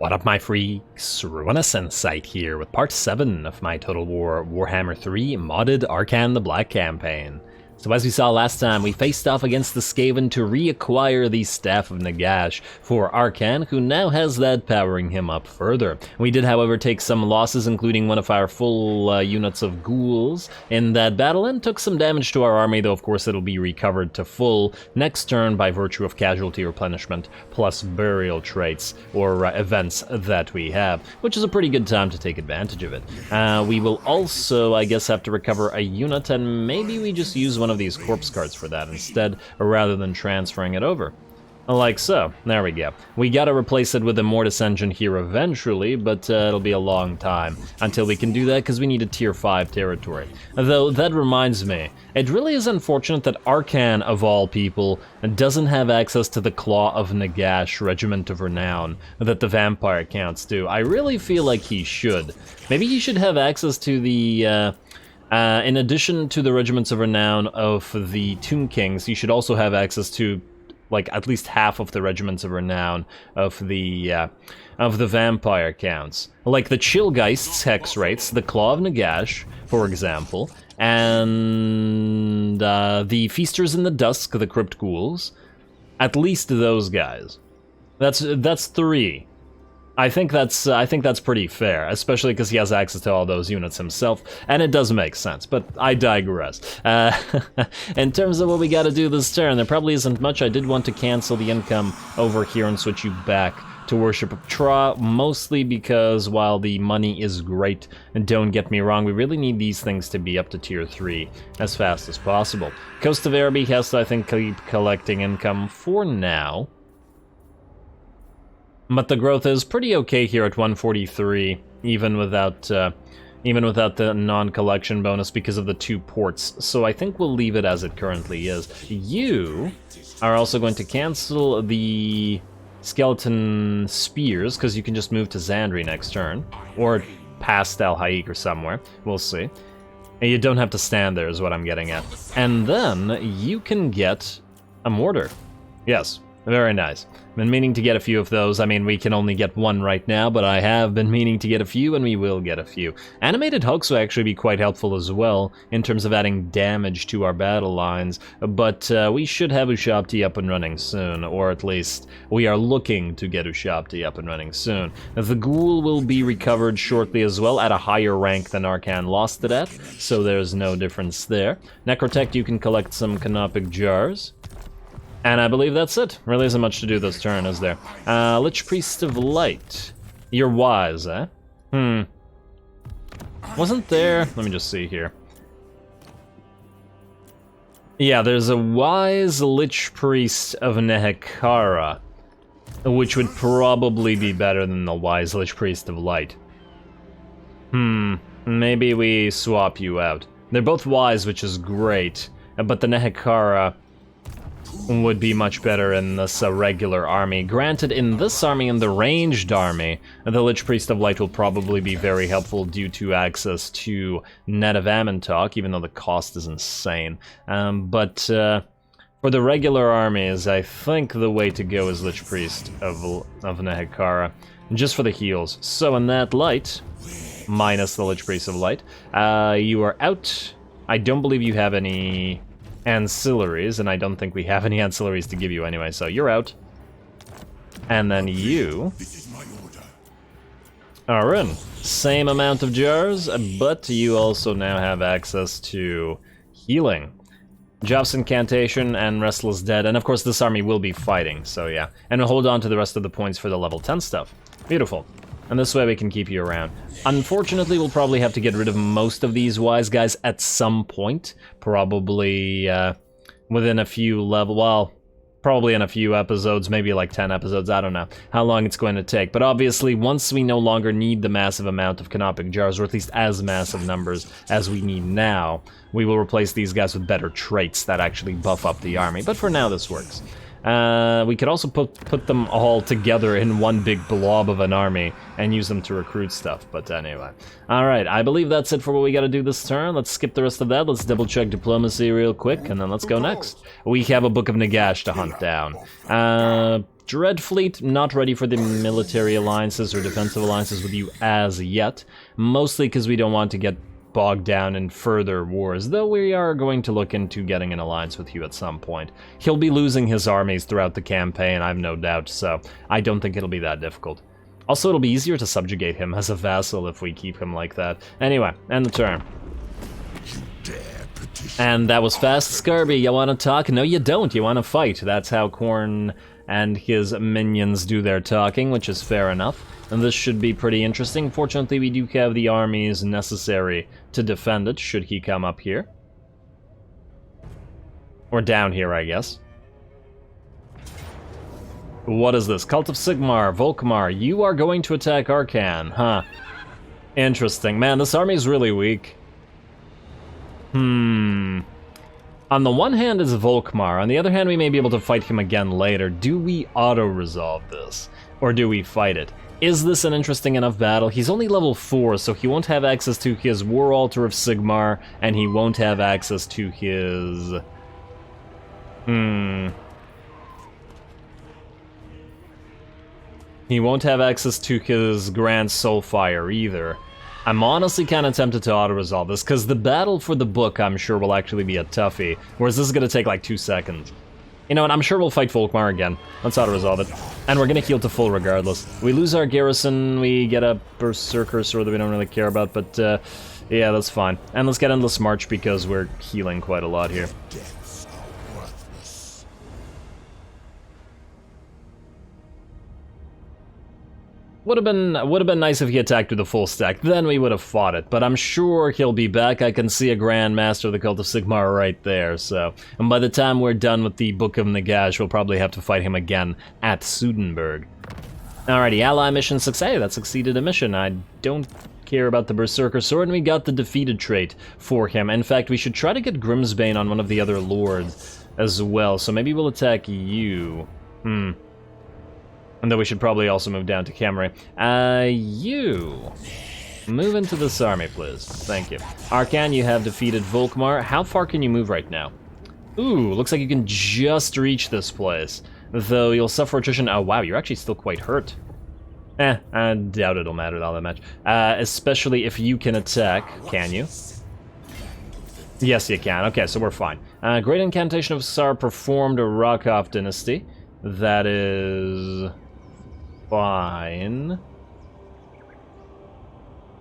What up, my freaks? RuinousInsight here with part 7 of my Total Warhammer 3 modded Arkhan the Black campaign. So as we saw last time, we faced off against the Skaven to reacquire the Staff of Nagash for Arkhan, who now has that powering him up further. We did, however, take some losses, including one of our full units of ghouls in that battle, and took some damage to our army, though of course it'll be recovered to full next turn by virtue of casualty replenishment plus burial traits or events that we have, which is a pretty good time to take advantage of it. We will also, I guess, have to recover a unit, and maybe we just use one of these corpse cards for that instead, rather than transferring it over. Like so. There we go. We gotta replace it with a Mortis engine here eventually, but it'll be a long time until we can do that, because we need a tier 5 territory. Though, that reminds me, it really is unfortunate that Arkhan, of all people, doesn't have access to the Claw of Nagash Regiment of Renown that the vampire counts do. I really feel like he should. Maybe he should have access to the, in addition to the Regiments of Renown of the Tomb Kings, he should also have access to, like, at least half of the Regiments of Renown of the Vampire counts. Like the Chillgeist's Hex Rates, the Claw of Nagash, for example, and the Feasters in the Dusk, the Crypt Ghouls. At least those guys. That's 3. I think that's pretty fair, especially because he has access to all those units himself, and it does make sense, but I digress. In terms of what we gotta do this turn, there probably isn't much. I did want to cancel the income over here and switch you back to Worship of Tra, mostly because while the money is great, and don't get me wrong, we really need these things to be up to tier 3 as fast as possible. Coast of Araby has to, I think, keep collecting income for now. But the growth is pretty okay here at 143, even without the non-collection bonus because of the 2 ports. So I think we'll leave it as it currently is. You are also going to cancel the Skeleton Spears, because you can just move to Zandri next turn, or past Al Haik or somewhere. We'll see. And you don't have to stand there is what I'm getting at. And then you can get a mortar. Yes. Very nice. Been meaning to get a few of those. I mean, we can only get 1 right now, but I have been meaning to get a few, and we will get a few. Animated hooks will actually be quite helpful as well, in terms of adding damage to our battle lines, but we should have Ushabti up and running soon, or at least we are looking to get Ushabti up and running soon. The Ghoul will be recovered shortly as well, at a higher rank than Arkhan lost it at, so there's no difference there. Necrotect, you can collect some Canopic Jars. And I believe that's it. Really isn't much to do this turn, is there? Lich Priest of Light. You're wise, eh? Wasn't there... Let me just see here. Yeah, there's a wise Lich Priest of Nehekara, which would probably be better than the wise Lich Priest of Light. Maybe we swap you out. They're both wise, which is great, but the Nehekara would be much better in this regular army. Granted, in this army, in the ranged army, the Lich Priest of Light will probably be very helpful due to access to Net of Amantok, even though the cost is insane. But for the regular armies, I think the way to go is Lich Priest of Nehekara, just for the heals. So in that light, minus the Lich Priest of Light, you are out. I don't believe you have any ancillaries, and I don't think we have any ancillaries to give you anyway, so you're out. And then you are in. Same amount of jars, but you also now have access to healing. Job's Incantation and Restless Dead, and of course this army will be fighting, so yeah. And we'll hold on to the rest of the points for the level 10 stuff. Beautiful. And this way we can keep you around. Unfortunately, we'll probably have to get rid of most of these wise guys at some point. Probably within a few well, probably in a few episodes, maybe like 10 episodes, I don't know how long it's going to take. But obviously, once we no longer need the massive amount of Canopic Jars, or at least as massive numbers as we need now, we will replace these guys with better traits that actually buff up the army. But for now, this works. We could also put them all together in one big blob of an army and use them to recruit stuff, but anyway. Alright, I believe that's it for what we gotta do this turn. Let's skip the rest of that, let's double check diplomacy real quick, and then let's go next. We have a Book of Nagash to hunt down. Dreadfleet, not ready for the military alliances or defensive alliances with you as yet, mostly because we don't want to get bogged down in further wars, though we are going to look into getting an alliance with you at some point. He'll be losing his armies throughout the campaign, I've no doubt, so I don't think it'll be that difficult. Also, it'll be easier to subjugate him as a vassal if we keep him like that. Anyway, end the turn. And that was fast, Scarby. You want to talk? No, you don't. You want to fight. That's how Khorne and his minions do their talking, which is fair enough. And this should be pretty interesting. Fortunately, we do have the armies necessary to defend it, should he come up here. Or down here, I guess. What is this? Cult of Sigmar, Volkmar, you are going to attack Arkhan, huh? Interesting. Man, this army is really weak. On the one hand is Volkmar, on the other hand we may be able to fight him again later. Do we auto-resolve this? Or do we fight it? Is this an interesting enough battle? He's only level 4, so he won't have access to his War Altar of Sigmar, and he won't have access to his... He won't have access to his Grand Soulfire either. I'm honestly kind of tempted to auto-resolve this, because the battle for the book, I'm sure, will actually be a toughie, whereas this is going to take like 2 seconds. You know what, I'm sure we'll fight Volkmar again. Let's auto-resolve it. And we're going to heal to full regardless. We lose our garrison, we get a Berserker sword that we don't really care about, but yeah, that's fine. And let's get Endless March because we're healing quite a lot here. Would have been nice if he attacked with a full stack, then we would have fought it, but I'm sure he'll be back. I can see a Grand Master of the Cult of Sigmar right there, so... And by the time we're done with the Book of Nagash, we'll probably have to fight him again at Sudenburg. Alrighty, ally mission success. Hey, that succeeded a mission. I don't care about the Berserker Sword, and we got the defeated trait for him. In fact, we should try to get Grimsbane on one of the other lords as well, so maybe we'll attack you. And then we should probably also move down to Camry. You... Move into this army, please. Thank you. Arkhan, you have defeated Volkmar. How far can you move right now? Ooh, looks like you can just reach this place. Though you'll suffer attrition. Oh, wow, you're actually still quite hurt. I doubt it'll matter all that much. Especially if you can attack. Can you? Yes, you can. Okay, so we're fine. Great Incantation of Sar performed a Raghab Dynasty. That is... fine.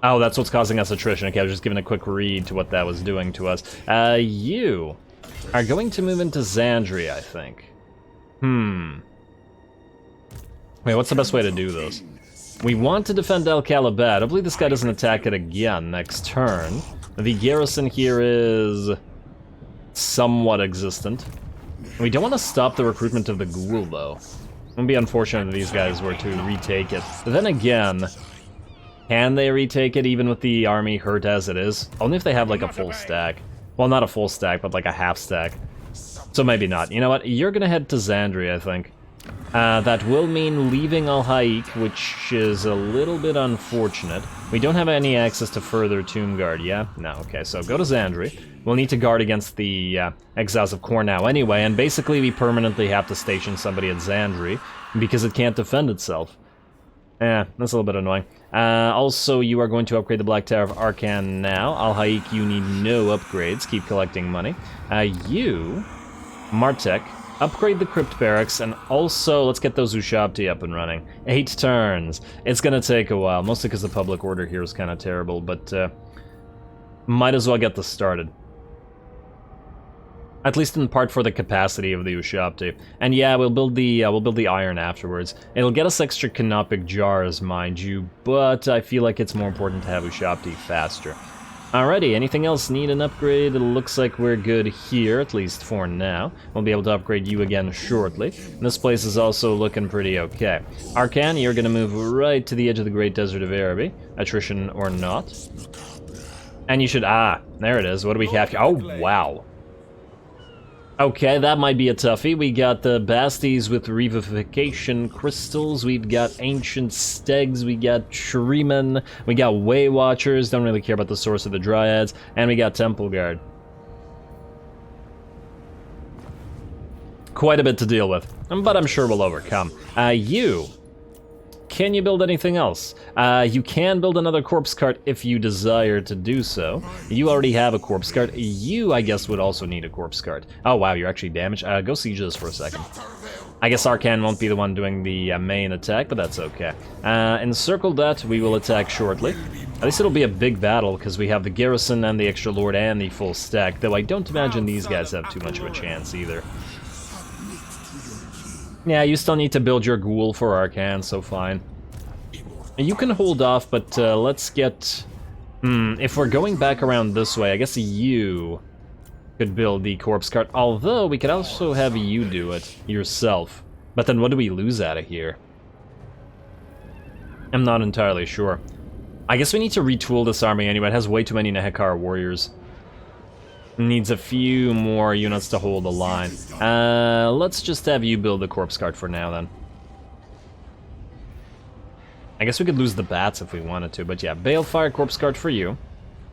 Oh, that's what's causing us attrition. Okay, I was just giving a quick read to what that was doing to us. You are going to move into Zandri, I think. Wait, what's the best way to do this? We want to defend El Calabat. Hopefully this guy doesn't attack it again next turn. The garrison here is... somewhat existent. We don't want to stop the recruitment of the Ghoul, though. It would be unfortunate if these guys were to retake it. But then again, can they retake it even with the army hurt as it is? Only if they have like a full stack. Well, not a full stack, but like a half stack. So maybe not. You know what? You're gonna head to Zandri, I think. That will mean leaving Al-Haik, which is a little bit unfortunate. We don't have any access to further Tomb Guard, yeah? No, okay, so go to Zandri. We'll need to guard against the Exiles of Khorne now anyway, and basically we permanently have to station somebody at Zandri, because it can't defend itself. That's a little bit annoying. Also, you are going to upgrade the Black Tower of Arkhan now. Al-Haik, you need no upgrades, keep collecting money. You, Martek, upgrade the Crypt Barracks, and also let's get those Ushabti up and running. 8 turns. It's gonna take a while, mostly because the public order here is kind of terrible, but might as well get this started. At least in part for the capacity of the Ushabti. And yeah, we'll build the iron afterwards. It'll get us extra canopic jars, mind you, but I feel like it's more important to have Ushabti faster. Alrighty, anything else need an upgrade? It looks like we're good here, at least for now. We'll be able to upgrade you again shortly. This place is also looking pretty okay. Arkhan, you're gonna move right to the edge of the Great Desert of Araby, attrition or not. And you should, there it is. What do we have here? Oh, wow. Okay, that might be a toughie. We got the Basties with Revivification Crystals, we've got Ancient Stegs, we got Shuriman, we got Way Watchers, don't really care about the source of the Dryads, and we got Temple Guard. quite a bit to deal with, but I'm sure we'll overcome. Can you build anything else? You can build another corpse cart if you desire to do so. You already have a corpse cart. You, I guess, would also need a corpse cart. Oh wow, you're actually damaged. Go siege this for a second. I guess Arkhan won't be the one doing the main attack, but that's okay. Encircle that, we will attack shortly. At least it'll be a big battle, because we have the garrison and the extra lord and the full stack, though I don't imagine these guys have too much of a chance either. Yeah, you still need to build your ghoul for Arkhan, so fine. You can hold off, but let's get... if we're going back around this way, I guess you could build the corpse cart, although we could also have you do it yourself. But then what do we lose out of here? I'm not entirely sure. I guess we need to retool this army anyway. It has way too many Nehekar warriors. Needs a few more units to hold the line. Let's just have you build the corpse cart for now, then. I guess we could lose the bats if we wanted to, but yeah, Balefire corpse cart for you.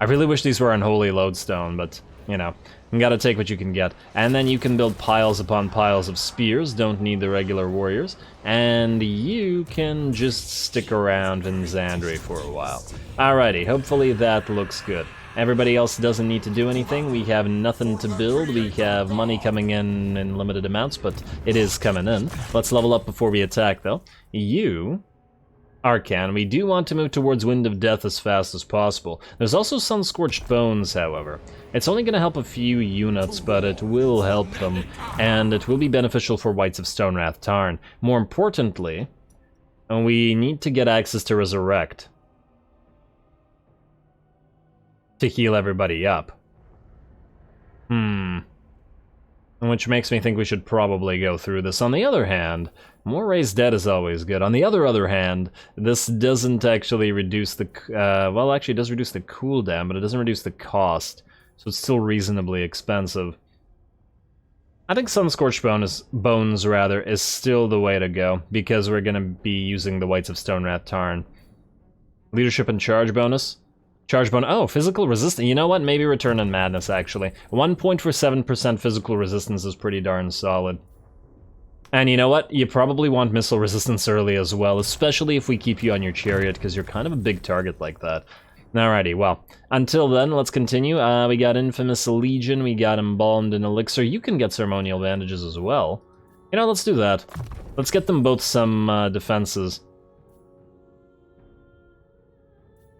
I really wish these were unholy lodestone, but, you know, you gotta take what you can get. And then you can build piles upon piles of spears, don't need the regular warriors. And you can just stick around in Xandri for a while. Alrighty, hopefully that looks good. Everybody else doesn't need to do anything. We have nothing to build. We have money coming in limited amounts, but it is coming in. Let's level up before we attack, though. You, Arkhan, we do want to move towards Wind of Death as fast as possible. There's also Sun-Scorched Bones, however. It's only going to help a few units, but it will help them, and it will be beneficial for Wights of Stonewrath Tarn. More importantly, we need to get access to Resurrect to heal everybody up. Which makes me think we should probably go through this. On the other hand, more raised dead is always good. On the other hand, this doesn't actually reduce the... well, actually it does reduce the cooldown, but it doesn't reduce the cost. So it's still reasonably expensive. I think Sun-Scorched Bones rather, is still the way to go, because we're going to be using the Wights of Stonewrath Tarn. Leadership and charge bonus. Charge bonus. Oh, physical resistance. You know what? Maybe Return on Madness, actually. 1 point for 7% physical resistance is pretty darn solid. And you know what? You probably want missile resistance early as well, especially if we keep you on your chariot, because you're kind of a big target like that. Alrighty, well, until then, let's continue. We got Infamous Legion, we got Embalmed and Elixir. You can get Ceremonial Bandages as well. You know, let's do that. Let's get them both some defenses.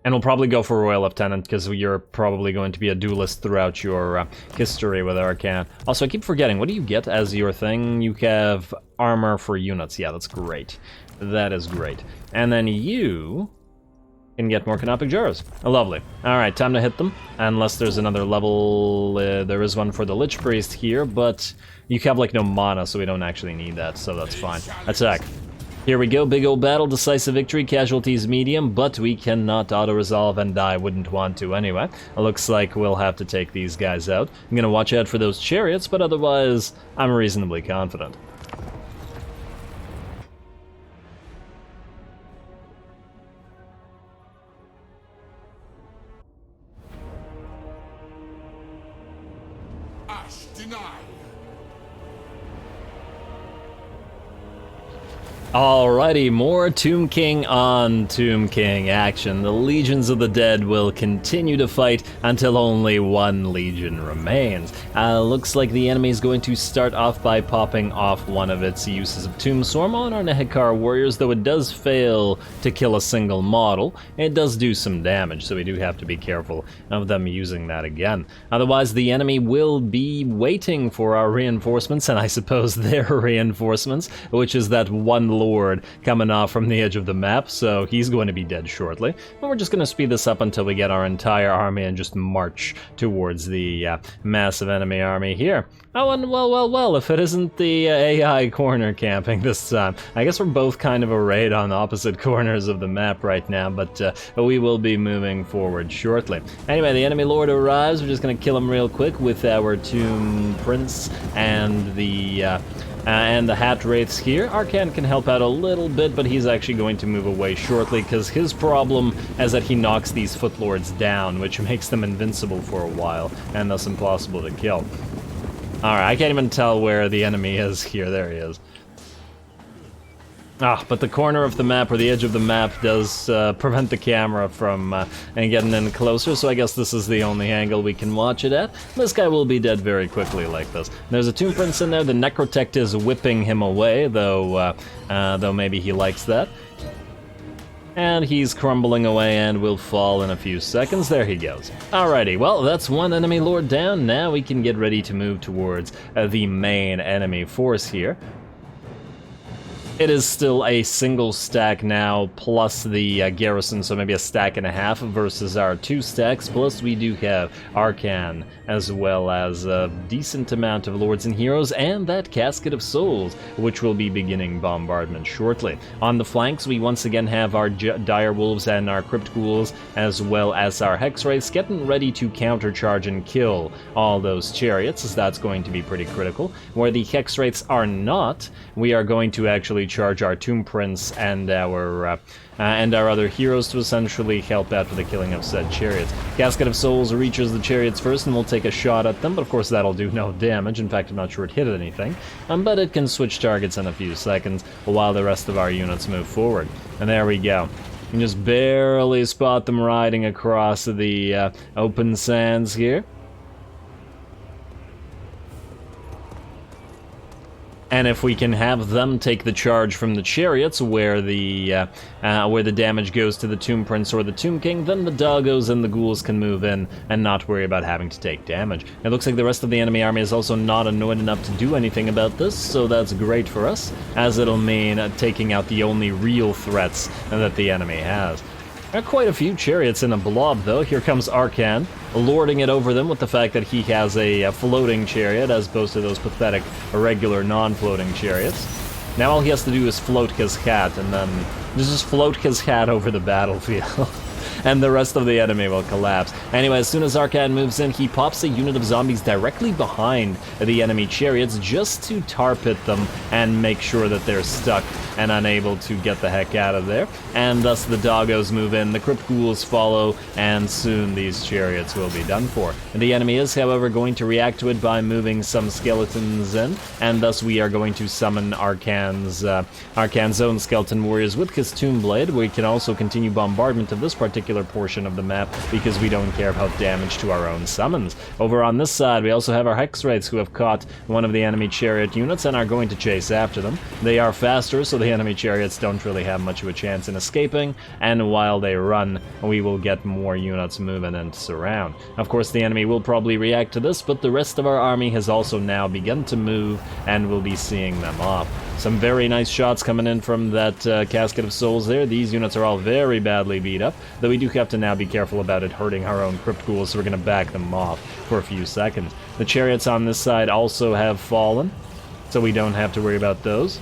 And we'll probably go for Royal Lieutenant, because you're probably going to be a duelist throughout your history with Arkhan. Also, I keep forgetting, what do you get as your thing? You have armor for units. Yeah, that's great. That is great. And then you can get more Canopic Jars. Lovely. Alright, time to hit them. Unless there's another level, there is one for the Lich Priest here, but you have like no mana, so we don't actually need that, so that's fine. Attack. Here we go, big old battle, decisive victory, casualties medium, but we cannot auto-resolve, and I wouldn't want to anyway. It looks like we'll have to take these guys out. I'm gonna watch out for those chariots, but otherwise, I'm reasonably confident. Alrighty, more Tomb King on Tomb King action. The Legions of the Dead will continue to fight until only one Legion remains. Looks like the enemy is going to start off by popping off one of its uses of Tomb Swarm on our Nehekar warriors, though it does fail to kill a single model. It does do some damage, so we do have to be careful of them using that again. Otherwise, the enemy will be waiting for our reinforcements, and I suppose their reinforcements, which is that one lord coming off from the edge of the map, so he's going to be dead shortly. And we're just going to speed this up until we get our entire army and just march towards the massive enemy army here. Oh, and well, if it isn't the AI corner camping this time. I guess we're both kind of arrayed on opposite corners of the map right now, but we will be moving forward shortly. Anyway, the enemy lord arrives. We're just going to kill him real quick with our Tomb Prince and the Hat Wraiths here. Arkhan can help out a little bit, but he's actually going to move away shortly, because his problem is that he knocks these Footlords down, which makes them invincible for a while, and thus impossible to kill. Alright, I can't even tell where the enemy is here. There he is. Ah, but the corner of the map, or the edge of the map, does prevent the camera from getting in closer, so I guess this is the only angle we can watch it at. This guy will be dead very quickly like this. There's a Tomb Prince in there. The Necrotect is whipping him away, though maybe he likes that. And he's crumbling away and will fall in a few seconds. There he goes. Alrighty, well, that's one enemy lord down. Now we can get ready to move towards the main enemy force here. It is still a single stack now, plus the garrison, so maybe a stack and a half versus our 2 stacks, plus we do have Arkhan, as well as a decent amount of lords and heroes, and that Casket of Souls, which will be beginning bombardment shortly. On the flanks, we once again have our Direwolves and our Crypt Ghouls, as well as our Hex Wraiths, getting ready to countercharge and kill all those chariots, as that's going to be pretty critical. Where the Hex Wraiths are not, we are going to actually charge our Tomb Prince and our other heroes to essentially help out with the killing of said chariots. Casket of Souls reaches the chariots first and we'll take a shot at them, but of course that'll do no damage. In fact, I'm not sure it hit anything, but it can switch targets in a few seconds while the rest of our units move forward. And there we go. You can just barely spot them riding across the open sands here. And if we can have them take the charge from the chariots, where the damage goes to the Tomb Prince or the Tomb King, then the doggos and the ghouls can move in and not worry about having to take damage. It looks like the rest of the enemy army is also not annoyed enough to do anything about this, so that's great for us, as it'll mean taking out the only real threats that the enemy has. There are quite a few chariots in a blob, though. Here comes Arkhan, lording it over them with the fact that he has a floating chariot, as opposed to those pathetic, irregular, non-floating chariots. Now all he has to do is float his hat, and then just float his hat over the battlefield. And the rest of the enemy will collapse. Anyway, as soon as Arkhan moves in, he pops a unit of zombies directly behind the enemy chariots just to tar pit them and make sure that they're stuck and unable to get the heck out of there. And thus the doggos move in, the Crypt Ghouls follow, and soon these chariots will be done for. The enemy is, however, going to react to it by moving some skeletons in, and thus we are going to summon Arkhan's own skeleton warriors with his Tomb Blade. We can also continue bombardment of this particular portion of the map because we don't care about damage to our own summons. Over on this side, we also have our Hex Wraiths, who have caught one of the enemy chariot units and are going to chase after them. They are faster, so the enemy chariots don't really have much of a chance in escaping, and while they run, we will get more units moving and surround. Of course, the enemy will probably react to this, but the rest of our army has also now begun to move, and we'll be seeing them off. Some very nice shots coming in from that Casket of Souls there. These units are all very badly beat up, though we do have to now be careful about it hurting our own Crypt Ghouls, so we're going to back them off for a few seconds. The chariots on this side also have fallen, so we don't have to worry about those.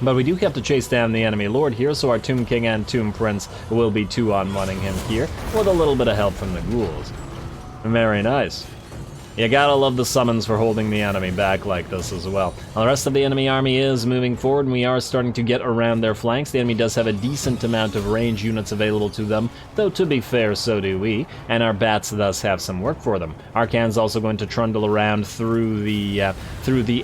But we do have to chase down the enemy lord here, so our Tomb King and Tomb Prince will be 2-on-1ing him here, with a little bit of help from the ghouls. Very nice. You gotta love the summons for holding the enemy back like this as well. Now, the rest of the enemy army is moving forward, and we are starting to get around their flanks. The enemy does have a decent amount of range units available to them, though to be fair, so do we, and our bats thus have some work for them. Arkhan's also going to trundle around through the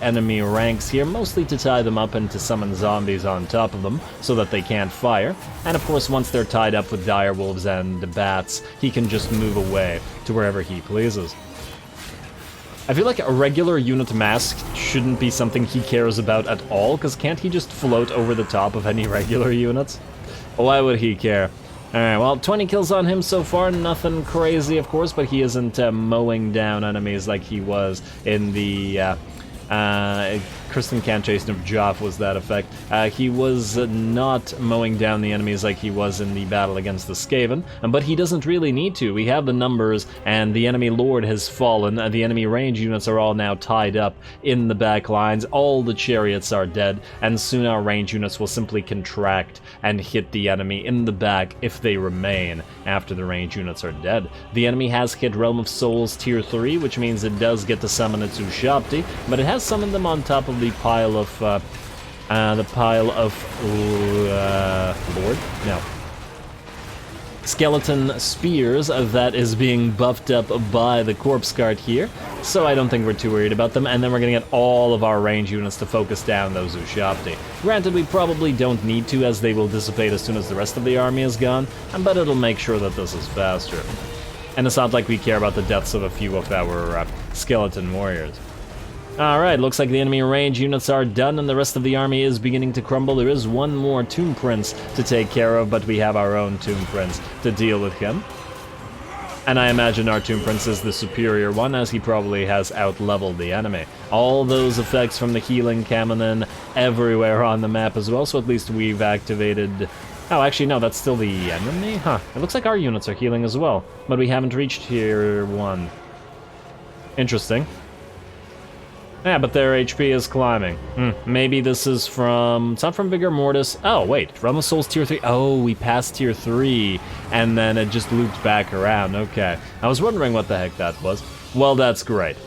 enemy ranks here, mostly to tie them up and to summon zombies on top of them, so that they can't fire. And of course, once they're tied up with direwolves and the bats, he can just move away to wherever he pleases. I feel like a regular unit mask shouldn't be something he cares about at all, because can't he just float over the top of any regular units? Why would he care? Alright, well, 20 kills on him so far, nothing crazy, of course, but he isn't mowing down enemies like he was in the Kristen Cantation of Joff was that effect. He was not mowing down the enemies like he was in the battle against the Skaven, but he doesn't really need to. We have the numbers, and the enemy lord has fallen. The enemy range units are all now tied up in the back lines. All the chariots are dead, and soon our range units will simply contract and hit the enemy in the back if they remain after the range units are dead. The enemy has hit Realm of Souls Tier 3, which means it does get to summon its Ushapti, but it has summoned them on top of the pile of Lord? No. skeleton spears that is being buffed up by the corpse guard here, so I don't think we're too worried about them, and then we're gonna get all of our range units to focus down those Ushabti. Granted, we probably don't need to, as they will dissipate as soon as the rest of the army is gone, but it'll make sure that this is faster. And it's not like we care about the deaths of a few of our skeleton warriors. Alright, looks like the enemy range units are done and the rest of the army is beginning to crumble. There is one more Tomb Prince to take care of, but we have our own Tomb Prince to deal with him. And I imagine our Tomb Prince is the superior one, as he probably has out-leveled the enemy. All those effects from the healing coming in everywhere on the map as well, so at least we've activated... Oh, actually, no, that's still the enemy? Huh, it looks like our units are healing as well, but we haven't reached tier 1. Interesting. Yeah, but their HP is climbing. Maybe this is from... It's not from Vigor Mortis. Oh, wait. Realm of Souls tier 3. Oh, we passed tier 3, and then it just looped back around. Okay. I was wondering what the heck that was. Well, that's great.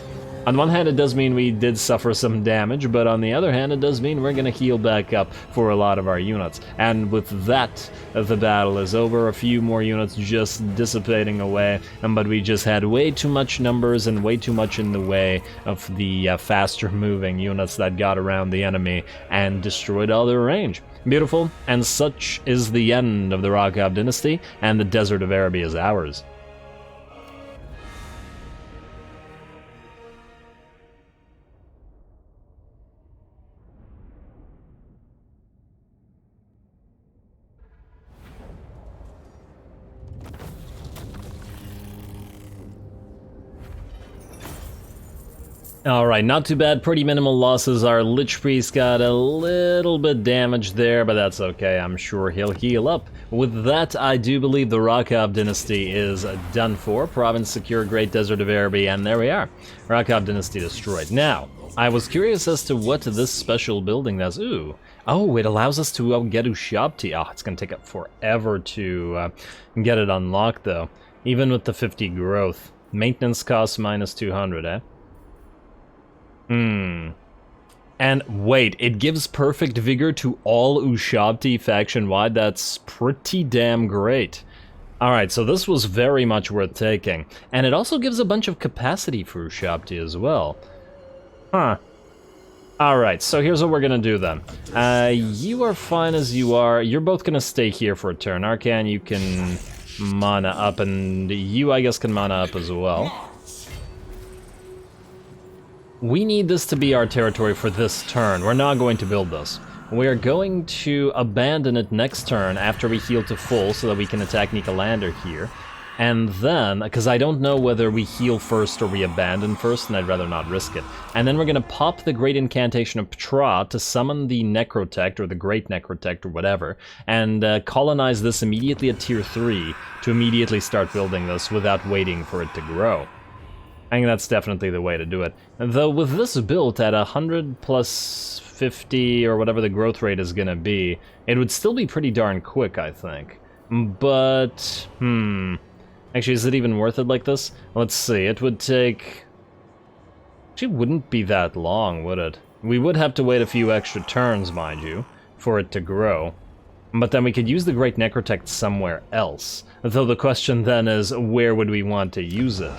On one hand, it does mean we did suffer some damage, but on the other hand, it does mean we're gonna heal back up for a lot of our units. And with that, the battle is over. A few more units just dissipating away, but we just had way too much numbers and way too much in the way of the faster-moving units that got around the enemy and destroyed all their range. Beautiful, and such is the end of the Raghab Dynasty, and the Desert of Araby is ours. Alright, not too bad, pretty minimal losses. Our Lich Priest got a little bit damaged there, but that's okay, I'm sure he'll heal up. With that, I do believe the Raghab Dynasty is done for. Province secure, Great Desert of Araby, and there we are. Raghab Dynasty destroyed. Now, I was curious as to what this special building does. Ooh. Oh, it allows us to get Ushabti. Oh, it's gonna take up forever to get it unlocked, though. Even with the 50 growth. Maintenance costs minus 200, eh? And wait, it gives perfect vigor to all Ushabti faction-wide? That's pretty damn great. Alright, so this was very much worth taking. And it also gives a bunch of capacity for Ushabti as well. Huh. Alright, so here's what we're gonna do then. You are fine as you are. You're both gonna stay here for a turn. Arkhan, you can mana up, and you, I guess, can mana up as well. We need this to be our territory for this turn. We're not going to build this. We're going to abandon it next turn after we heal to full so that we can attack Nikolander here. And then, because I don't know whether we heal first or we abandon first, and I'd rather not risk it. And then we're going to pop the Great Incantation of Ptra to summon the Necrotect, or the Great Necrotect, or whatever, and colonize this immediately at tier 3 to immediately start building this without waiting for it to grow. I think that's definitely the way to do it. Though with this built at 100 plus 50 or whatever the growth rate is gonna be, it would still be pretty darn quick, I think. But, actually, is it even worth it like this? Let's see, it would take... Actually, it wouldn't be that long, would it? We would have to wait a few extra turns, mind you, for it to grow. But then we could use the Great Necrotect somewhere else. Though the question then is, where would we want to use it?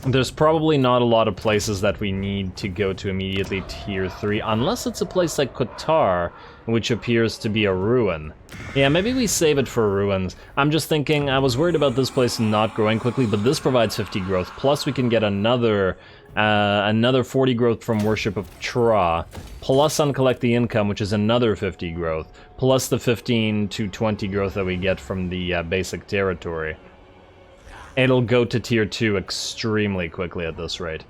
There's probably not a lot of places that we need to go to immediately tier 3, unless it's a place like Qatar, which appears to be a ruin. Yeah, maybe we save it for ruins. I'm just thinking, I was worried about this place not growing quickly, but this provides 50 growth, plus we can get another 40 growth from Worship of Tra, plus uncollect the income, which is another 50 growth, plus the 15 to 20 growth that we get from the basic territory. It'll go to tier 2 extremely quickly at this rate.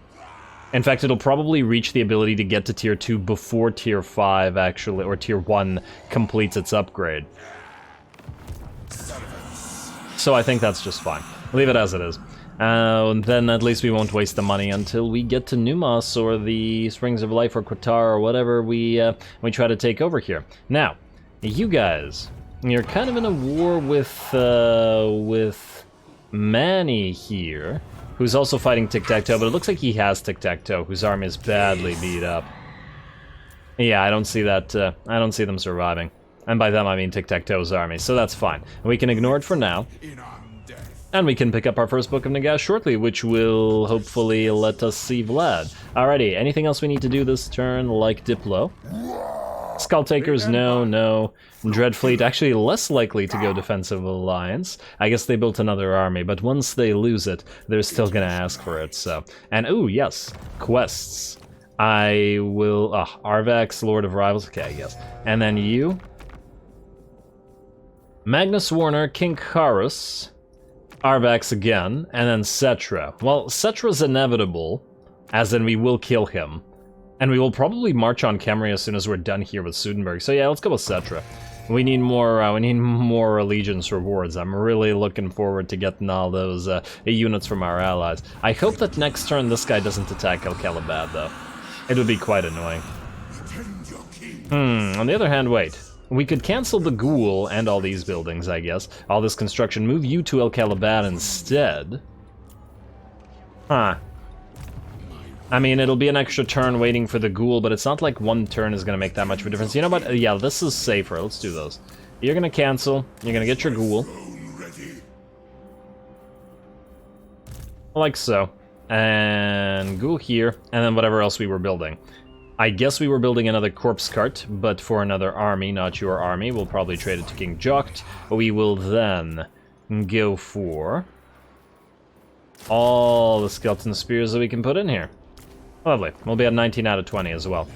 In fact, it'll probably reach the ability to get to tier 2 before tier 5 actually, or tier 1 completes its upgrade. So I think that's just fine. Leave it as it is. And then at least we won't waste the money until we get to Numas or the Springs of Life or Qatar or whatever we try to take over here. Now, you guys, you're kind of in a war with Manny here, who's also fighting Tic-Tac-Toe, but it looks like he has Tic-Tac-Toe, whose army is badly beat up. Yeah, I don't see that, I don't see them surviving. And by them I mean Tic-Tac-Toe's army, so that's fine. And we can ignore it for now. And we can pick up our first Book of Nagash shortly, which will hopefully let us see Vlad. Alrighty, anything else we need to do this turn, like Diplo? Skull Takers, no. Dreadfleet, actually less likely to go Defensive Alliance. I guess they built another army, but once they lose it, they're still gonna ask for it, so. And, ooh, yes, quests. I will, Arvax, Lord of Rivals, okay, I guess. And then you. Magnus Warner, King Karus. Arvax again, and then Cetra. Well, Cetra's inevitable, as in we will kill him. And we will probably march on Khemri as soon as we're done here with Sudenburg. So yeah, let's go with Cetra. We need more allegiance rewards. I'm really looking forward to getting all those units from our allies. I hope that next turn this guy doesn't attack El Kalabad, though. It would be quite annoying. On the other hand, wait. We could cancel the Ghoul and all these buildings, I guess. All this construction, move you to El Kalabad instead. Huh. I mean, it'll be an extra turn waiting for the Ghoul, but it's not like one turn is going to make that much of a difference. You know what? Yeah, this is safer. Let's do those. You're going to cancel. You're going to get your Ghoul. Like so. And Ghoul here, and then whatever else we were building. I guess we were building another corpse cart, but for another army, not your army. We'll probably trade it to King Jokt. We will then go for all the skeleton spears that we can put in here. Lovely. We'll be at 19 out of 20 as well.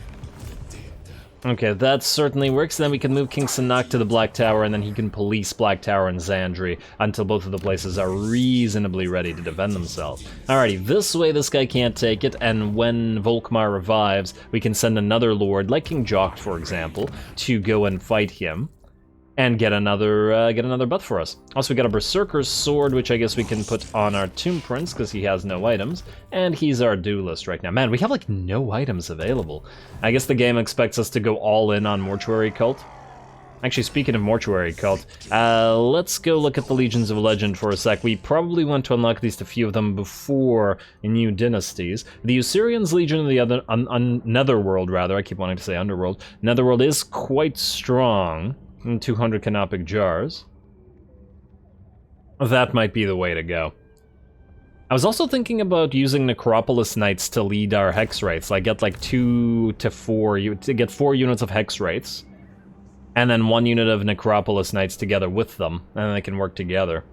Okay, that certainly works. Then we can move King Sanak to the Black Tower, and then he can police Black Tower and Zandri until both of the places are reasonably ready to defend themselves. Alrighty, this way this guy can't take it, and when Volkmar revives, we can send another lord, like King Jokt, for example, to go and fight him. And get another buff for us. Also, we got a Berserker's Sword, which I guess we can put on our Tomb Prince, because he has no items. And he's our duelist right now. Man, we have, like, no items available. I guess the game expects us to go all in on Mortuary Cult. Actually, speaking of Mortuary Cult, let's go look at the Legions of Legend for a sec. We probably want to unlock at least a few of them before new dynasties. The Usurian's Legion of the other Netherworld, rather. I keep wanting to say Underworld. Netherworld is quite strong. 200 canopic jars. That might be the way to go. I was also thinking about using Necropolis Knights to lead our Hex Wraiths. I get like 2 to 4, to get 4 units of Hex Wraiths, and then 1 unit of Necropolis Knights together with them, and then they can work together.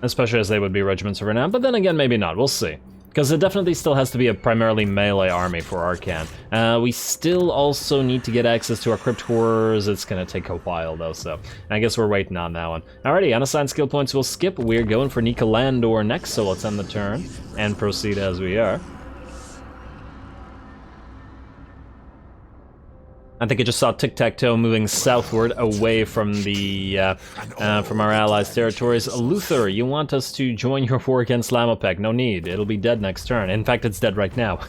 Especially as they would be regiments of renown, but then again, maybe not, we'll see. Because it definitely still has to be a primarily melee army for Arkhan. We still also need to get access to our Crypt Horrors. It's going to take a while, though, so I guess we're waiting on that one. Alrighty, unassigned skill points we'll skip. We're going for Nika Landor next, so let's end the turn and proceed as we are. I think I just saw Tic-Tac-Toe moving southward away from the from our allies' territories. Luther, you want us to join your war against Lamopek? No need. It'll be dead next turn. In fact, it's dead right now.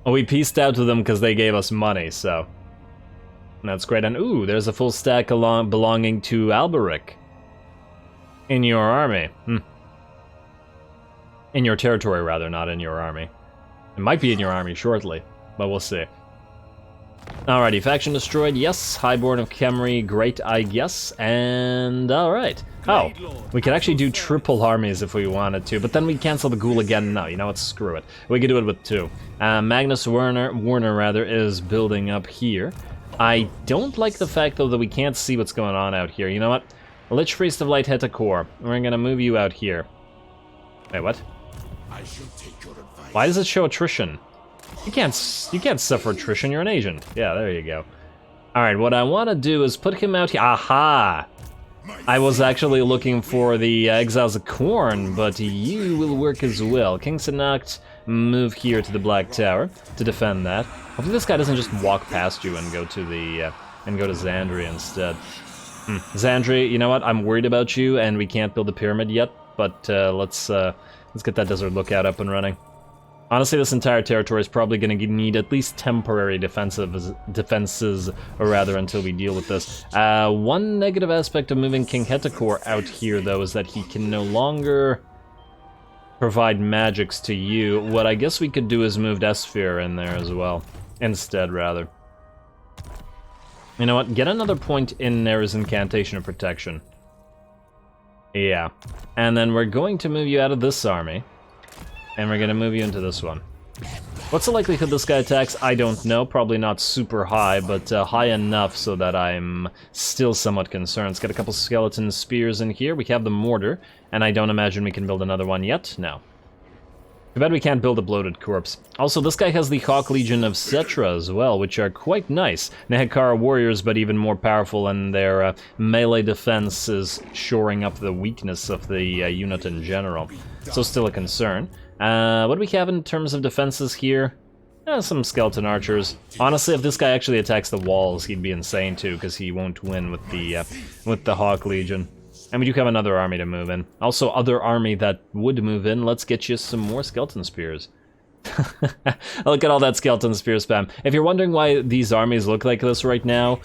We pieced out to them because they gave us money, so that's great. And ooh, there's a full stack belonging to Alberic in your army. In your territory, rather, not in your army. It might be in your army shortly, but we'll see. Alrighty, faction destroyed, yes. Highborn of Khemri, great, I guess. And alright. Oh, we could actually do triple armies if we wanted to, but then we'd cancel the Ghoul again. No, you know what, screw it. We could do it with 2. Magnus Warner, is building up here. I don't like the fact, though, that we can't see what's going on out here. You know what? Lich Priest of Light Hetakor. We're gonna move you out here. Wait, what? I shall take your advice. Why does it show attrition? You can't suffer attrition, you're an agent. Yeah, there you go. Alright, what I want to do is put him out here. Aha! I was actually looking for the Exiles of Khorne, but you will work as well. King Sanacht, move here to the Black Tower to defend that. Hopefully this guy doesn't just walk past you and go to the Zandri instead. Zandri, you know what? I'm worried about you, and we can't build a pyramid yet, but let's get that Desert Lookout up and running. Honestly, this entire territory is probably going to need at least temporary defenses, or rather, until we deal with this. One negative aspect of moving King Hetakor out here, though, is that he can no longer... provide magics to you. What I guess we could do is move Esphere in there as well. Instead, rather. You know what? Get another point in there as Incantation of Protection. Yeah. And then we're going to move you out of this army. And we're going to move you into this one. What's the likelihood this guy attacks? I don't know. Probably not super high, but high enough so that I'm still somewhat concerned. Let's get a couple skeleton spears in here. We have the mortar, and I don't imagine we can build another one yet. No. Too bad we can't build a bloated corpse. Also, this guy has the Hawk Legion of Cetra as well, which are quite nice. Nehekara warriors, but even more powerful, and their melee defense is shoring up the weakness of the unit in general. So still a concern. What do we have in terms of defenses here? Some skeleton archers. Honestly, if this guy actually attacks the walls, he'd be insane too, because he won't win with the Hawk Legion. And we do have another army to move in. Also, other army that would move in. Let's get you some more skeleton spears. Look at all that skeleton spear spam. If you're wondering why these armies look like this right now,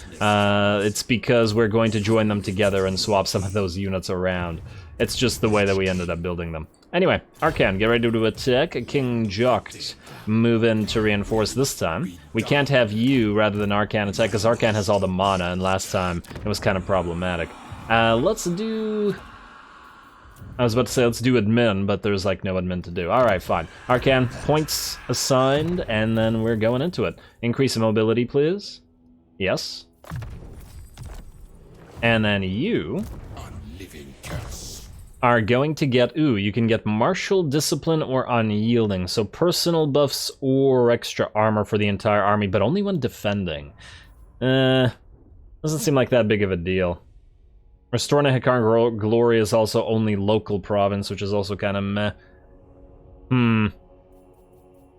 it's because we're going to join them together and swap some of those units around. It's just the way that we ended up building them. Anyway, Arkhan, get ready to attack. King Jokt, move in to reinforce this time. We can't have you rather than Arkhan attack, because Arkhan has all the mana, and last time it was kind of problematic. Let's do... I was about to say let's do admin, but there's like no admin to do. Alright, fine. Arkhan, points assigned, and then we're going into it. Increase in mobility, please. Yes. And then you... are going to get, you can get martial, discipline, or unyielding. So personal buffs or extra armor for the entire army, but only when defending. Doesn't seem like that big of a deal. Restore Nehekara Glory is also only local province, which is also kind of meh.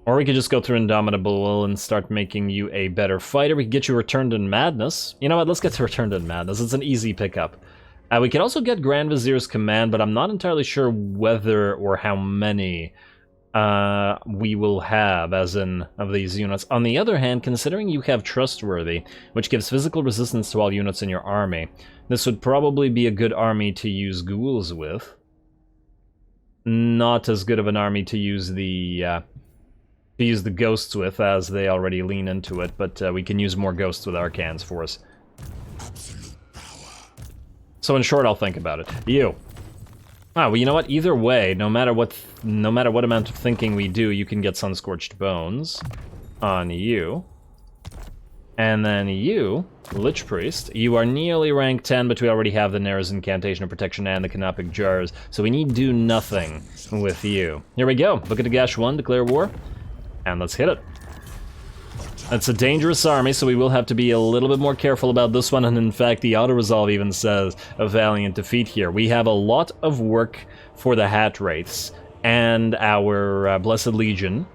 Or we could just go through Indomitable Will and start making you a better fighter. We could get you Returned in Madness. You know what, let's get to Returned in Madness. It's an easy pickup. We could also get Grand Vizier's Command, but I'm not entirely sure whether or how many we will have, as in, of these units. On the other hand, considering you have Trustworthy, which gives physical resistance to all units in your army, this would probably be a good army to use ghouls with. Not as good of an army to use the ghosts with, as they already lean into it, but we can use more ghosts with Arkhan's force. So in short, I'll think about it. You. Ah, well, you know what? Either way, no matter what amount of thinking we do, you can get Sunscorched Bones on you. And then you, Lich Priest, you are nearly rank 10, but we already have the Nair's Incantation of Protection and the Canopic Jars, so we need do nothing with you. Here we go. Book of Nagash 1, declare war, and let's hit it. It's a dangerous army, so we will have to be a little bit more careful about this one, and in fact the auto-resolve even says a valiant defeat here. We have a lot of work for the Hat Wraiths and our Blessed Legion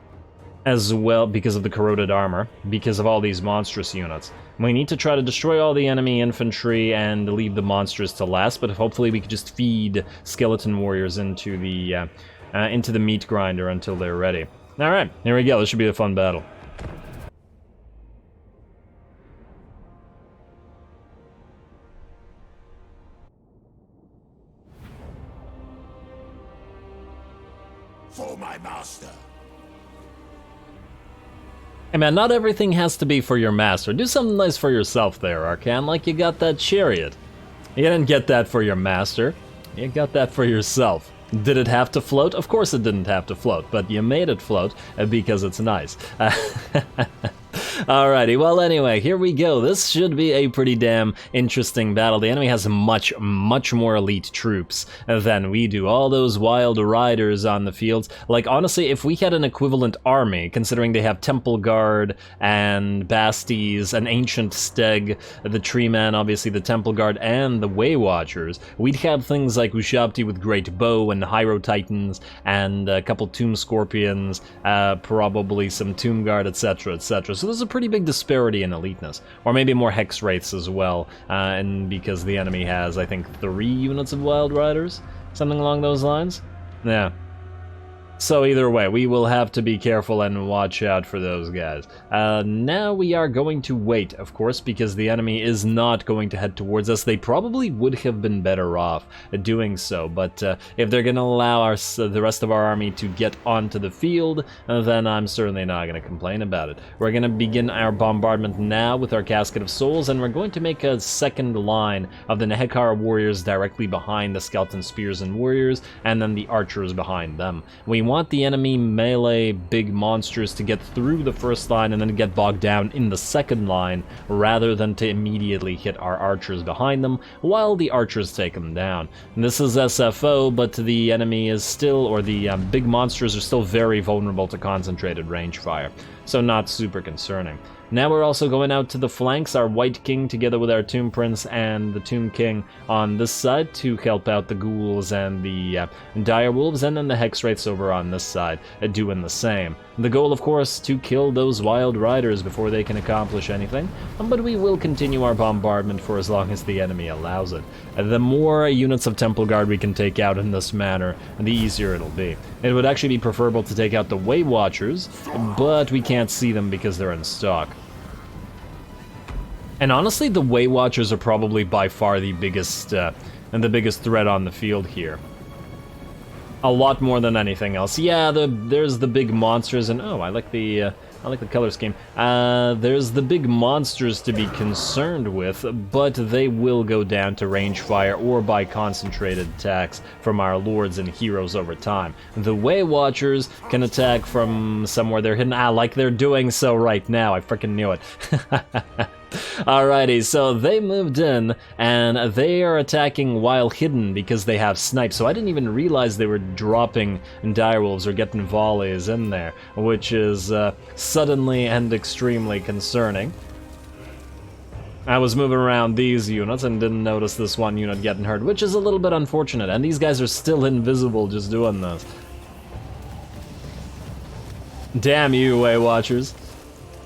as well, because of the corroded armor, because of all these monstrous units. We need to try to destroy all the enemy infantry and leave the monsters to last, but hopefully we can just feed skeleton warriors into the meat grinder until they're ready. Alright, here we go. This should be a fun battle. For my master. Hey man, not everything has to be for your master. Do something nice for yourself there, Arkhan, like you got that chariot. You didn't get that for your master. You got that for yourself. Did it have to float? Of course it didn't have to float, but you made it float because it's nice. Alrighty, well anyway, here we go. This should be a pretty damn interesting battle. The enemy has much more elite troops than we do. All those wild riders on the fields. Like, honestly, if we had an equivalent army, considering they have Temple Guard and Basties, an Ancient Steg, the Tree Man, obviously the Temple Guard, and the Way Watchers, we'd have things like Ushabti with Great Bow and Hyro Titans, and a couple Tomb Scorpions, probably some Tomb Guard, etc., etc. So there's a pretty big disparity in eliteness, or maybe more Hex Wraiths as well, and because the enemy has, I think, 3 units of Wild Riders, something along those lines. Yeah. So either way, we will have to be careful and watch out for those guys. Now we are going to wait, of course, because the enemy is not going to head towards us. They probably would have been better off doing so, but if they're going to allow the rest of our army to get onto the field, then I'm certainly not going to complain about it. We're going to begin our bombardment now with our Casket of Souls, and we're going to make a second line of the Nehekara warriors directly behind the Skeleton Spears and Warriors, and then the archers behind them. We want the enemy melee big monsters to get through the first line and then get bogged down in the second line, rather than to immediately hit our archers behind them while the archers take them down. And this is SFO, but the enemy is still, or the big monsters are still very vulnerable to concentrated range fire, so not super concerning. Now we're also going out to the flanks, our White King together with our Tomb Prince and the Tomb King on this side to help out the ghouls and the dire wolves, and then the Hex Wraiths over on this side doing the same. The goal, of course, to kill those Wild Riders before they can accomplish anything, but we will continue our bombardment for as long as the enemy allows it. The more units of Temple Guard we can take out in this manner, the easier it'll be. It would actually be preferable to take out the Way Watchers, but we can't see them because they're in stock. And honestly, the Way Watchers are probably by far the biggest threat on the field here. A lot more than anything else. Yeah, there's the big monsters, and oh, I like the color scheme. There's the big monsters to be concerned with, but they will go down to range fire or by concentrated attacks from our lords and heroes over time. The Way Watchers can attack from somewhere they're hidden. Like they're doing so right now. I freaking knew it. Alrighty, so they moved in, and they are attacking while hidden because they have snipe, so I didn't even realize they were dropping direwolves or getting volleys in there, which is suddenly and extremely concerning. I was moving around these units and didn't notice this one unit getting hurt, which is a little bit unfortunate, and these guys are still invisible just doing this. Damn you, Way Watchers.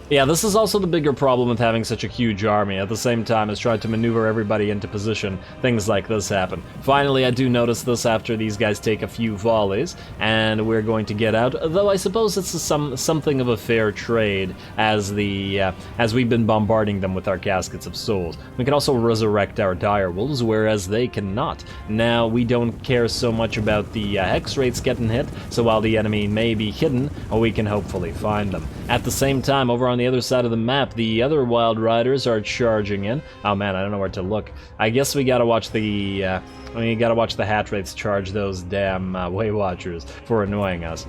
Yeah, this is also the bigger problem with having such a huge army. At the same time as trying to maneuver everybody into position, things like this happen. Finally, I do notice this after these guys take a few volleys, and we're going to get out, though I suppose it's something of a fair trade as we've been bombarding them with our Caskets of Souls. We can also resurrect our direwolves, whereas they cannot. Now, we don't care so much about the Hex Wraiths getting hit, so while the enemy may be hidden, we can hopefully find them. At the same time, over on the other side of the map, the other Wild Riders are charging in. Oh man, I don't know where to look. I guess we gotta watch the Hat Wraiths charge those damn Way Watchers for annoying us.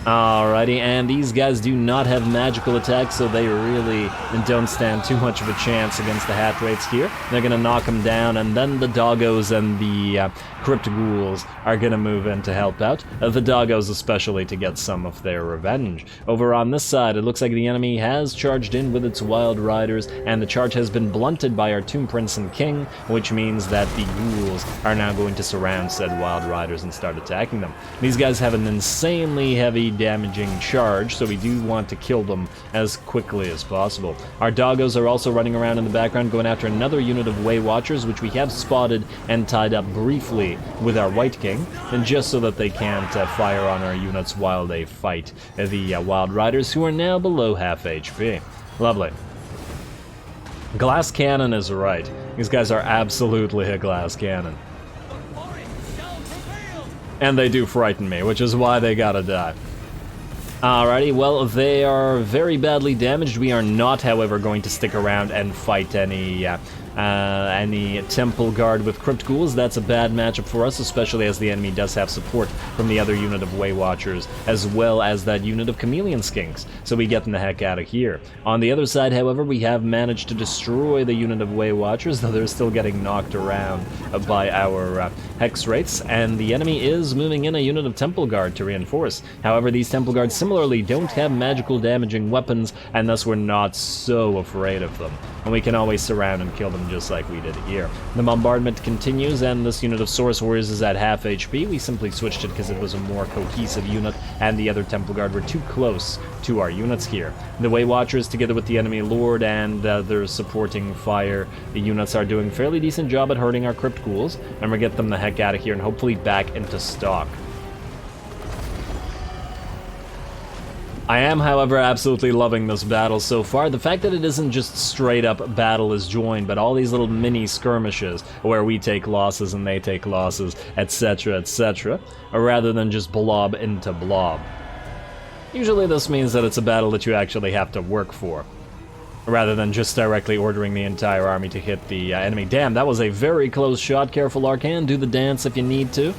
Alrighty, and these guys do not have magical attacks, so they really don't stand too much of a chance against the Hat Wraiths here. They're gonna knock them down, and then the Doggos and the Crypt Ghouls are gonna move in to help out. The Doggos especially to get some of their revenge. Over on this side, it looks like the enemy has charged in with its Wild Riders, and the charge has been blunted by our Tomb Prince and King, which means that the Ghouls are now going to surround said Wild Riders and start attacking them. These guys have an insanely heavy damaging charge, so we do want to kill them as quickly as possible. Our Doggos are also running around in the background going after another unit of Way Watchers, which we have spotted and tied up briefly with our White King, and just so that they can't fire on our units while they fight the Wild Riders, who are now below half HP. Lovely. Glass Cannon is right. These guys are absolutely a glass cannon. And they do frighten me, which is why they gotta die. Alrighty, well, they are very badly damaged. We are not, however, going to stick around and fight any Temple Guard with Crypt Ghouls. That's a bad matchup for us, especially as the enemy does have support from the other unit of Way Watchers, as well as that unit of Chameleon Skinks, so we get them the heck out of here. On the other side, however, we have managed to destroy the unit of Way Watchers, though they're still getting knocked around by our Hex Wraiths, and the enemy is moving in a unit of Temple Guard to reinforce. However, these Temple Guards similarly don't have magical damaging weapons, and thus we're not so afraid of them, and we can always surround and kill them just like we did here. The bombardment continues, and this unit of Source Warriors is at half HP. We simply switched it because it was a more cohesive unit, and the other Temple Guard were too close to our units here. The Way Watchers, together with the enemy Lord and their supporting fire, the units are doing a fairly decent job at hurting our Crypt Ghouls, and we'll get them the heck out of here and hopefully back into stock. I am, however, absolutely loving this battle so far. The fact that it isn't just straight up battle is joined, but all these little mini skirmishes where we take losses and they take losses, etc., rather than just blob into blob. Usually this means that it's a battle that you actually have to work for, rather than just directly ordering the entire army to hit the enemy. Damn, that was a very close shot. Careful, Arkhan. Do the dance if you need to.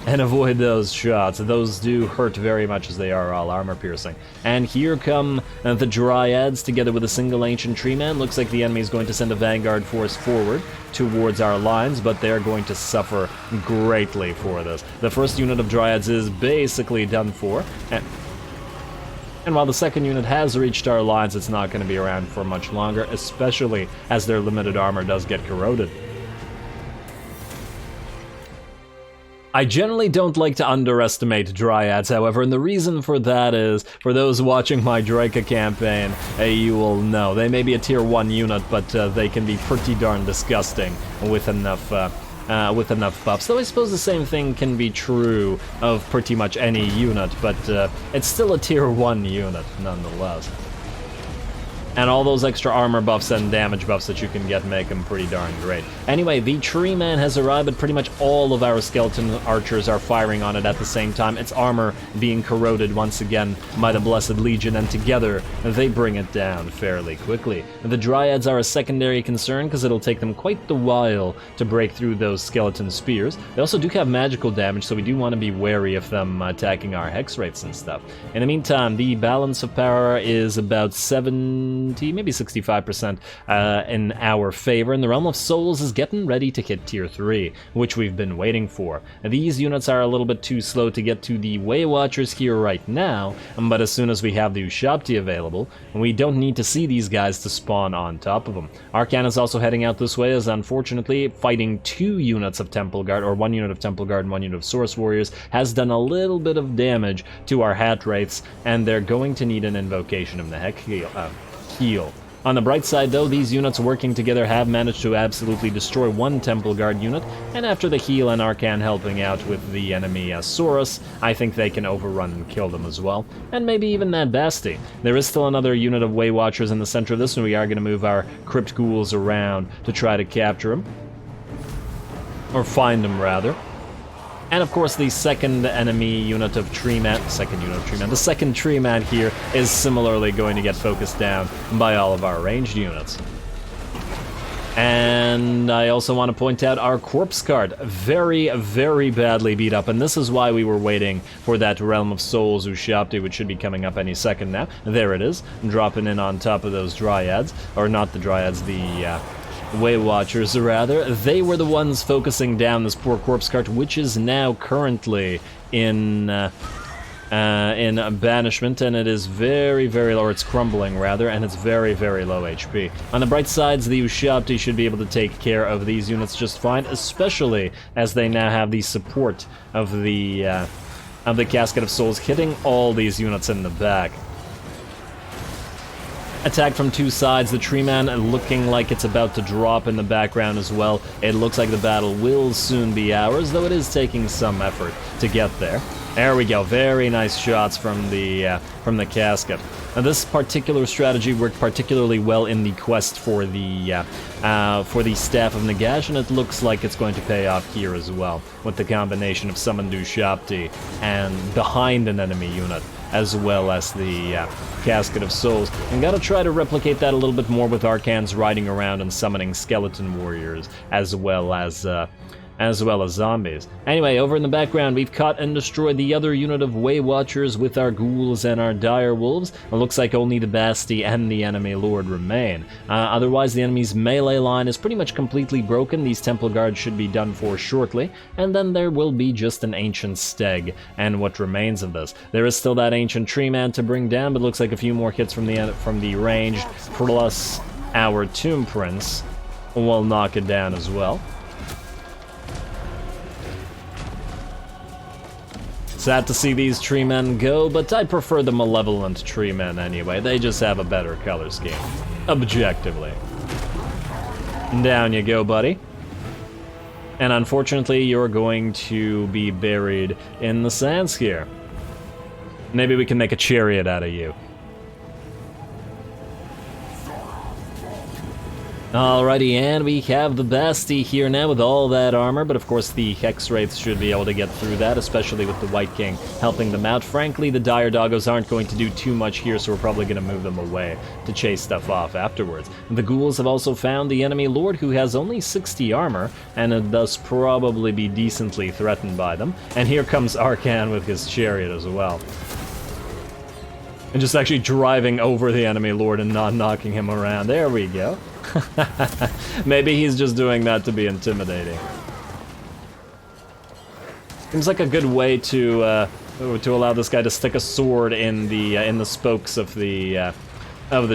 And avoid those shots. Those do hurt very much as they are all armor-piercing. And here come the Dryads together with a single Ancient Tree Man. Looks like the enemy is going to send a Vanguard force forward towards our lines, but they're going to suffer greatly for this. The first unit of Dryads is basically done for. And while the second unit has reached our lines, it's not going to be around for much longer, especially as their limited armor does get corroded. I generally don't like to underestimate Dryads, however, and the reason for that is, for those watching my Draca campaign, you will know. They may be a tier 1 unit, but they can be pretty darn disgusting with enough buffs. Though I suppose the same thing can be true of pretty much any unit, but it's still a tier 1 unit, nonetheless. And all those extra armor buffs and damage buffs that you can get make them pretty darn great. Anyway, the Tree Man has arrived, but pretty much all of our skeleton archers are firing on it at the same time. Its armor being corroded once again by the Blessed Legion, and together they bring it down fairly quickly. The Dryads are a secondary concern because it'll take them quite the while to break through those skeleton spears. They also do have magical damage, so we do want to be wary of them attacking our hex rates and stuff. In the meantime, the balance of power is about 70, maybe 65% in our favor, and the Realm of Souls is getting ready to hit tier 3, which we've been waiting for. These units are a little bit too slow to get to the Way Watchers here right now, but as soon as we have the Ushabti available, we don't need to see these guys to spawn on top of them. Arkhan is also heading out this way, as unfortunately fighting 2 units of Temple Guard, or 1 unit of Temple Guard and 1 unit of Source Warriors, has done a little bit of damage to our hat wraiths, and they're going to need an invocation of the heal. On the bright side, though, these units working together have managed to absolutely destroy 1 Temple Guard unit, and after the heal and Arkhan helping out with the enemy Saurus, I think they can overrun and kill them as well, and maybe even that bestie. There is still another unit of Way Watchers in the center of this, and we are going to move our Crypt Ghouls around to try to capture them. Or find them, rather. And of course, the second enemy unit of Tree Man, the second Tree Man here is similarly going to get focused down by all of our ranged units. And I also want to point out our Corpse Card, very, very badly beat up, and this is why we were waiting for that Realm of Souls Ushabti, which should be coming up any second now. There it is, dropping in on top of those Dryads, or not the Dryads, the Way Watchers, rather. They were the ones focusing down this poor Corpse Cart, which is now currently in banishment, and it is very, very low, or it's crumbling, rather, and it's very, very low HP. On the bright sides, the Ushabti should be able to take care of these units just fine, especially as they now have the support of the Casket of Souls hitting all these units in the back. Attack from 2 sides, the Tree Man looking like it's about to drop in the background as well. It looks like the battle will soon be ours, though it is taking some effort to get there. There we go, very nice shots from the casket. Now, this particular strategy worked particularly well in the quest for the Staff of Nagash, and it looks like it's going to pay off here as well, with the combination of Summoned Ushabti and behind an enemy unit, as well as the Casket of Souls. And gotta try to replicate that a little bit more with Arkhan's riding around and summoning skeleton warriors, as well as zombies. Anyway, over in the background, we've caught and destroyed the other unit of Way Watchers with our ghouls and our dire wolves. It looks like only the bestie and the enemy lord remain. Otherwise, the enemy's melee line is pretty much completely broken. These Temple Guards should be done for shortly, and then there will be just an Ancient Steg and what remains of this. There is still that Ancient Tree Man to bring down, but looks like a few more hits from the ranged, plus our Tomb Prince will knock it down as well. Sad to see these tree men go, but I prefer the malevolent tree men anyway. They just have a better color scheme, objectively. Down you go, buddy. And unfortunately, you're going to be buried in the sands here. Maybe we can make a chariot out of you. Alrighty, and we have the bestie here now with all that armor, but of course the Hex Wraiths should be able to get through that, especially with the White King helping them out. Frankly, the Dire Doggos aren't going to do too much here, so we're probably going to move them away to chase stuff off afterwards. The Ghouls have also found the enemy Lord, who has only 60 armor, and would thus probably be decently threatened by them. And here comes Arkhan with his chariot as well. And just actually driving over the enemy Lord and not knocking him around. There we go. Maybe he's just doing that to be intimidating. Seems like a good way to allow this guy to stick a sword in the spokes of the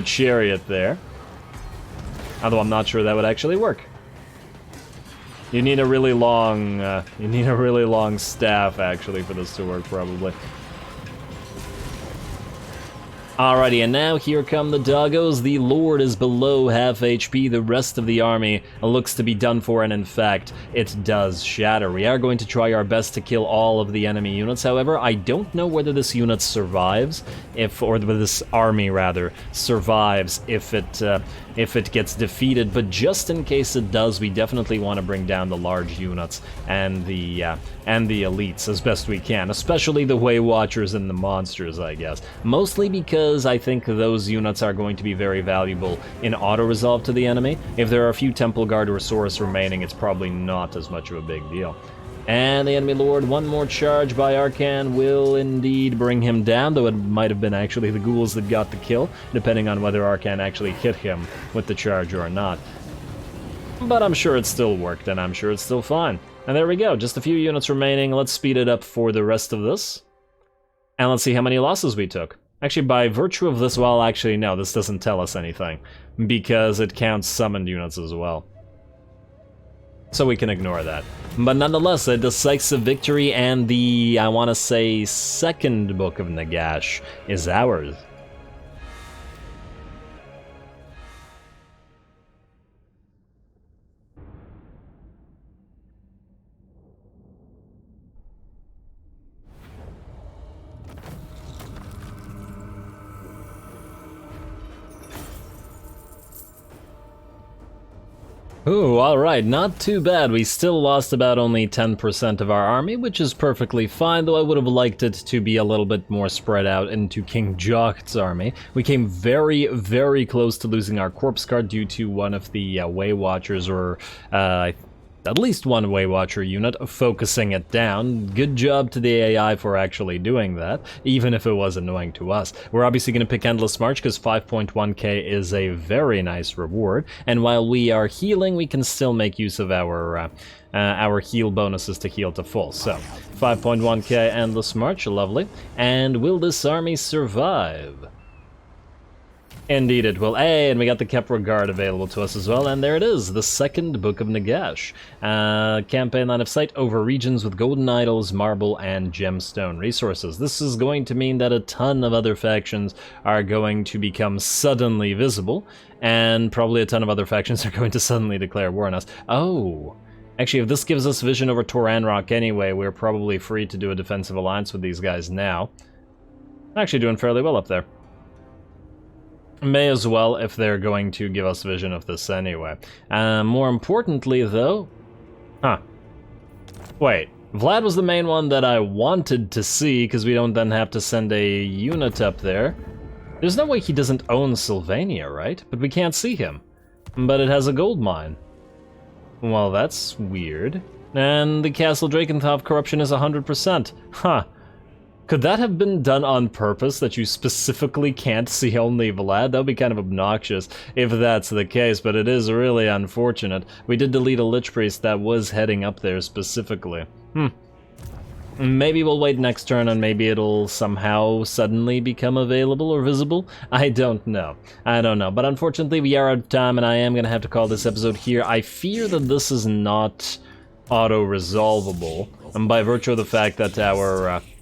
chariot there. Although I'm not sure that would actually work. You need a really long staff actually for this to work, probably. Alrighty, and now here come the doggos. The Lord is below half HP. The rest of the army looks to be done for, and in fact, it does shatter. We are going to try our best to kill all of the enemy units. However, I don't know whether this unit survives, or this army rather survives if it gets defeated. But just in case it does, we definitely want to bring down the large units and the elites as best we can, especially the Way Watchers and the monsters, I guess. Mostly because I think those units are going to be very valuable in auto-resolve to the enemy. If there are a few Temple Guard or Saurus remaining, it's probably not as much of a big deal. And the enemy Lord, one more charge by Arkhan will indeed bring him down, though it might have been actually the Ghouls that got the kill, depending on whether Arkhan actually hit him with the charge or not. But I'm sure it still worked, and I'm sure it's still fine. And there we go, just a few units remaining. Let's speed it up for the rest of this. And let's see how many losses we took. Actually, by virtue of this, well, actually, no, this doesn't tell us anything, because it counts summoned units as well. So we can ignore that. But nonetheless, a decisive victory, and the, I want to say, second Book of Nagash is ours. Ooh, alright, not too bad. We still lost about only 10% of our army, which is perfectly fine, though I would have liked it to be a little bit more spread out into King Jocht's army. We came very, very close to losing our corpse guard due to one of the Way Watchers, or at least one Way Watcher unit, focusing it down. Good job to the AI for actually doing that, even if it was annoying to us. We're obviously going to pick Endless March, because 5.1k is a very nice reward, and while we are healing, we can still make use of our heal bonuses to heal to full. So, 5.1k Endless March, lovely. And will this army survive? Indeed it will. Hey, and we got the Kepra Guard available to us as well, and there it is, the second Book of Nagash. Campaign line of sight over regions with golden idols, marble, and gemstone resources. This is going to mean that a ton of other factions are going to become suddenly visible, and probably a ton of other factions are going to suddenly declare war on us. Oh, actually, if this gives us vision over Toranrock anyway, we're probably free to do a defensive alliance with these guys now. Actually doing fairly well up there. May as well if they're going to give us vision of this anyway. More importantly, though... Wait, Vlad was the main one that I wanted to see, because we don't then have to send a unit up there. There's no way he doesn't own Sylvania, right? But we can't see him. But it has a gold mine. Well, that's weird. And the Castle Drakenthof corruption is 100%. Huh. Could that have been done on purpose, that you specifically can't see only Vlad? That would be kind of obnoxious if that's the case, but it is really unfortunate. We did delete a Lich Priest that was heading up there specifically. Maybe we'll wait next turn and maybe it'll somehow suddenly become available or visible? I don't know. I don't know, but unfortunately we are out of time and I am going to have to call this episode here. I fear that this is not auto-resolvable, and by virtue of the fact that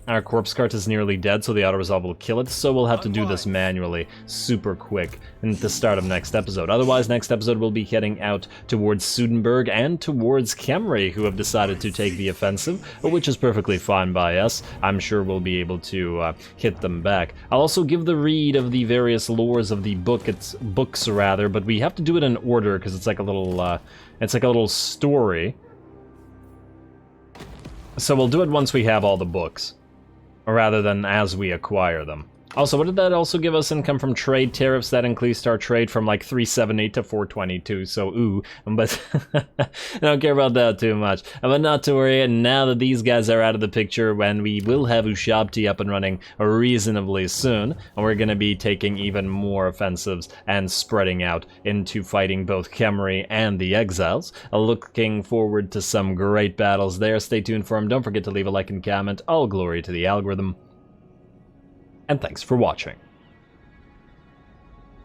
Our corpse cart is nearly dead, so the auto-resolve will kill it, so we'll have to do this manually, super quick, at the start of next episode. Otherwise, next episode we'll be heading out towards Sudenburg and towards Khemri, who have decided to take the offensive, which is perfectly fine by us. I'm sure we'll be able to hit them back. I'll also give the read of the various lores of the books rather, but we have to do it in order, because it's like a little story. So we'll do it once we have all the books, rather than as we acquire them. Also, what did that also give us? Income from trade tariffs. That increased our trade from like 378 to 422, so ooh, but I don't care about that too much. But not to worry, now that these guys are out of the picture, when we will have Ushabti up and running reasonably soon, and we're going to be taking even more offensives and spreading out into fighting both Khemri and the Exiles. Looking forward to some great battles there. Stay tuned for them. Don't forget to leave a like and comment. All glory to the algorithm. And thanks for watching.